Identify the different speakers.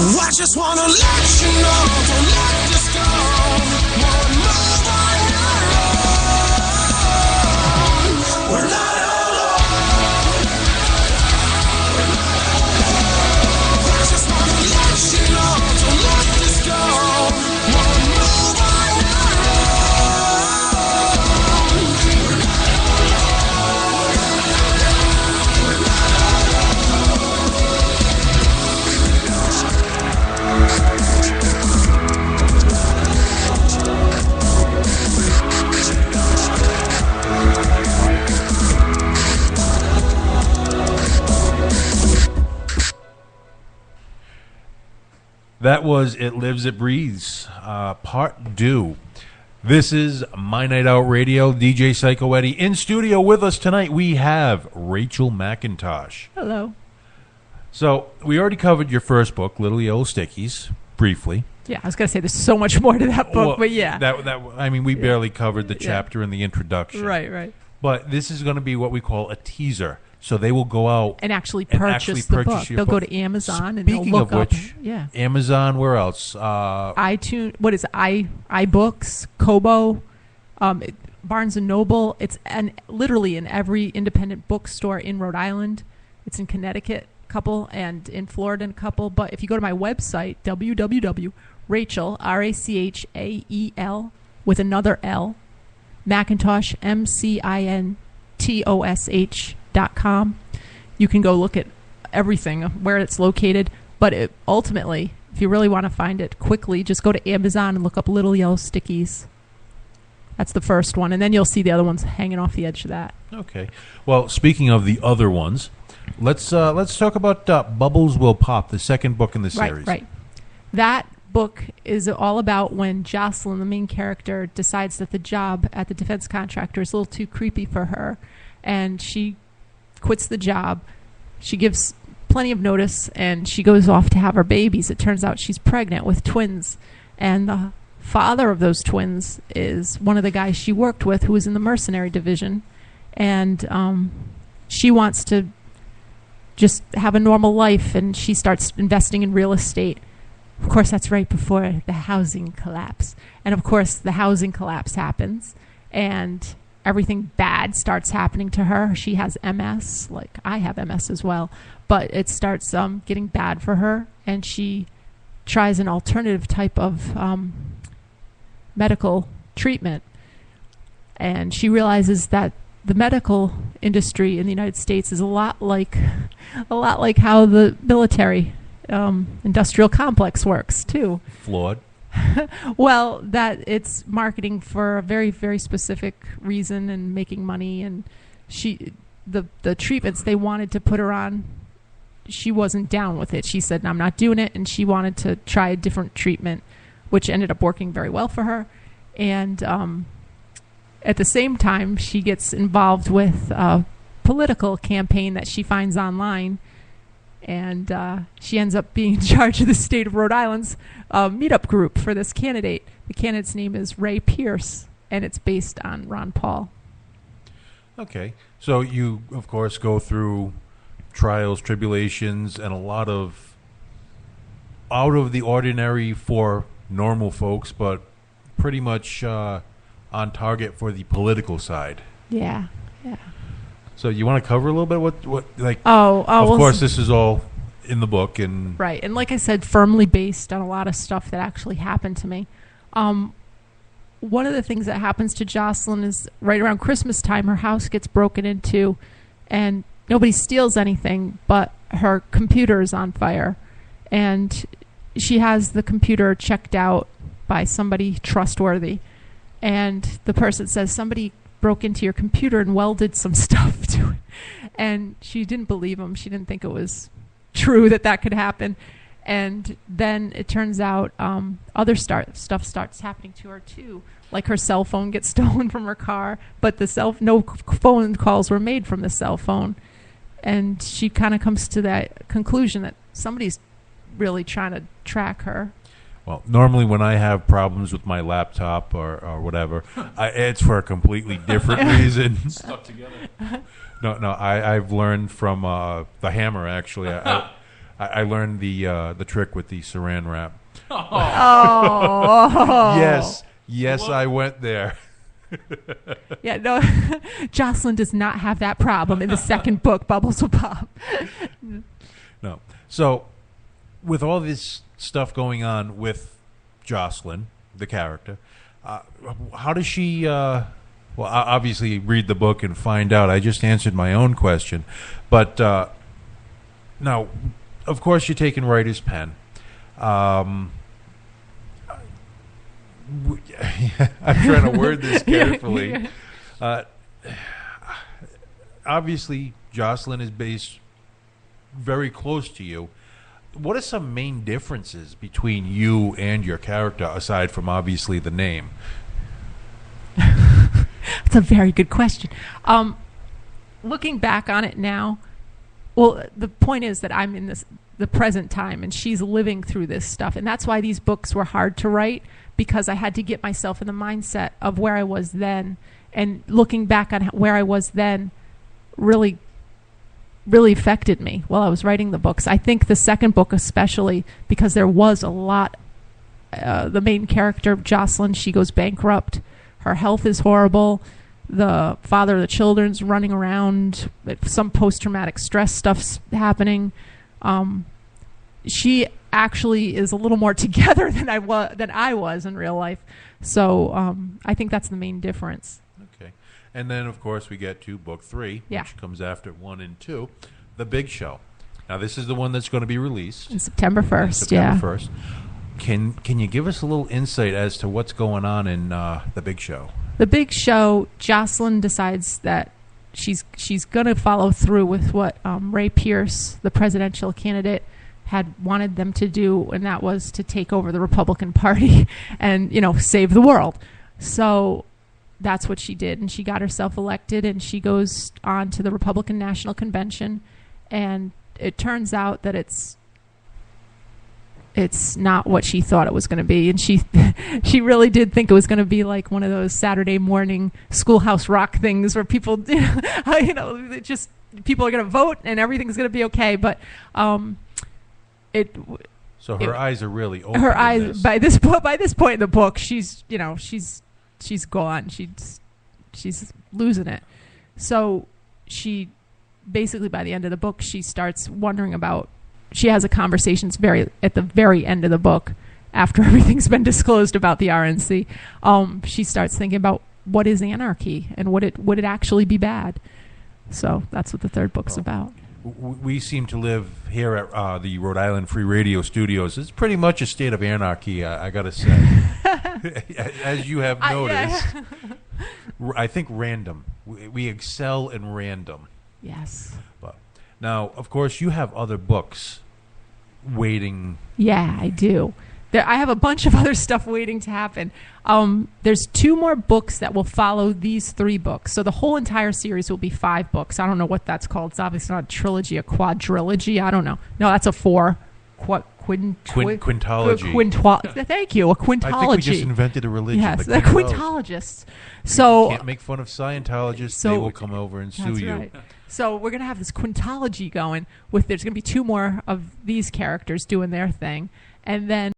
Speaker 1: I just wanna let you know, don't let this go. Wanna move on your own. We're not alone. I just wanna let you know, don't let this go. Wanna move on your own. We're not alone. We're not
Speaker 2: That was It Lives, It Breathes, part 2. This is My Night Out Radio, DJ Psycho Eddie. In studio with us tonight, we have Rachel McIntosh.
Speaker 3: Hello.
Speaker 2: So, we already covered your first book, Little Yellow Stickies, briefly.
Speaker 3: Yeah, I was going to say there's so much more to that book, but yeah.
Speaker 2: We barely covered the chapter in the introduction.
Speaker 3: Right.
Speaker 2: But this is going to be what we call a teaser. So they will go out
Speaker 3: and actually purchase the book. They'll go to Amazon and they'll look up. Yeah.
Speaker 2: Amazon, where else?
Speaker 3: iTunes. What is it? iBooks, Kobo, Barnes and Noble. It's literally in every independent bookstore in Rhode Island. It's in Connecticut, a couple, and in Florida, a couple. But if you go to my website, www.rachel, RACHAEL, with another L, Macintosh, MCINTOSH.com. You can go look at everything, where it's located. But ultimately, if you really want to find it quickly, just go to Amazon and look up Little Yellow Stickies. That's the first one. And then you'll see the other ones hanging off the edge of that.
Speaker 2: Okay. Well, speaking of the other ones, let's talk about Bubbles Will Pop, the second book in the series.
Speaker 3: Right. That book is all about when Jocelyn, the main character, decides that the job at the defense contractor is a little too creepy for her. And she quits the job. She gives plenty of notice, and she goes off to have her babies. It turns out she's pregnant with twins. And the father of those twins is one of the guys she worked with who was in the mercenary division. And she wants to just have a normal life, and she starts investing in real estate. Of course, that's right before the housing collapse. And, of course, the housing collapse happens, and everything bad starts happening to her. She has MS, like I have MS as well. But it starts getting bad for her, and she tries an alternative type of medical treatment. And she realizes that the medical industry in the United States is a lot like how the military industrial complex works too.
Speaker 2: Flawed.
Speaker 3: Well, that it's marketing for a very, very specific reason and making money. And the treatments they wanted to put her on, she wasn't down with it. She said, "I'm not doing it," and she wanted to try a different treatment, which ended up working very well for her. And at the same time, she gets involved with a political campaign that she finds online. And she ends up being in charge of the state of Rhode Island's meetup group for this candidate. The candidate's name is Ray Pierce, and it's based on Ron Paul.
Speaker 2: Okay. So you, of course, go through trials, tribulations, and a lot of out of the ordinary for normal folks, but pretty much on target for the political side.
Speaker 3: Yeah.
Speaker 2: So you want to cover a little bit what like?
Speaker 3: Of
Speaker 2: course, this is all in the book, and
Speaker 3: right. And like I said, firmly based on a lot of stuff that actually happened to me. One of the things that happens to Jocelyn is right around Christmas time, her house gets broken into, and nobody steals anything, but her computer is on fire, and she has the computer checked out by somebody trustworthy, and the person says somebody broke into your computer and welded some stuff to it. And she didn't believe him. She didn't think it was true that could happen. And then it turns out other stuff starts happening to her too. Like her cell phone gets stolen from her car, but no phone calls were made from the cell phone. And she kind of comes to that conclusion that somebody's really trying to track her.
Speaker 2: Well, normally when I have problems with my laptop or whatever, it's for a completely different reason.
Speaker 4: Stuck together.
Speaker 2: No, I've learned from the Hammer, actually. I learned the trick with the Saran wrap.
Speaker 3: Oh.
Speaker 2: Yes, I went there.
Speaker 3: Yeah, no. Jocelyn does not have that problem in the second book, Bubbles Will Pop.
Speaker 2: No. So, with all this stuff going on with Jocelyn, the character, how does she... obviously read the book and find out. I just answered my own question. But now, of course, you're taking writer's pen. I'm trying to word this carefully. Obviously, Jocelyn is based very close to you. What are some main differences between you and your character, aside from obviously the name?
Speaker 3: That's a very good question. Looking back on it now, well, the point is that I'm in the present time, and she's living through this stuff, and that's why these books were hard to write, because I had to get myself in the mindset of where I was then, and looking back on where I was then really affected me while I was writing the books. I think the second book especially, because there was a lot. The main character, Jocelyn, she goes bankrupt. Her health is horrible. The father of the children's running around. Some post-traumatic stress stuff's happening. She actually is a little more together than I was in real life. So I think that's the main difference.
Speaker 2: Okay. And then, of course, we get to book 3, which comes after 1 and 2, The Big Show. Now, this is the one that's going to be released.
Speaker 3: On September 1st,
Speaker 2: September 1st. Can you give us a little insight as to what's going on in The Big Show?
Speaker 3: The Big Show, Jocelyn decides that she's going to follow through with what Ray Pierce, the presidential candidate, had wanted them to do, and that was to take over the Republican Party and, save the world. So that's what she did, and she got herself elected, and she goes on to the Republican National Convention, and it turns out that it's not what she thought it was going to be, and she really did think it was going to be like one of those Saturday morning Schoolhouse Rock things where people, just people are going to vote and everything's going to be okay. But
Speaker 2: so her eyes are really open.
Speaker 3: Her eyes by this point in the book, she's gone. She's losing it. So she basically, by the end of the book, she starts wondering about. She has a conversation at the very end of the book, after everything's been disclosed about the RNC. She starts thinking about what is anarchy and would it actually be bad. So that's what the third book's about.
Speaker 2: We seem to live here at the Rhode Island Free Radio Studios. It's pretty much a state of anarchy, I got to say. As you have noticed, I think random. We excel in random.
Speaker 3: Yes.
Speaker 2: But now, of course, you have other books waiting.
Speaker 3: Yeah, I do. I have a bunch of other stuff waiting to happen. There's 2 more books that will follow these 3 books. So the whole entire series will be 5 books. I don't know what that's called. It's obviously not a trilogy, a quadrilogy. I don't know. No, that's a 4.
Speaker 2: Quintology.
Speaker 3: Thank you. A quintology.
Speaker 2: I think we just invented a religion.
Speaker 3: Yes, the quintologists. So
Speaker 2: you can't make fun of Scientologists. They will come over and sue you.
Speaker 3: Right. So we're going to have this quintology going. There's going to be 2 more of these characters doing their thing, and then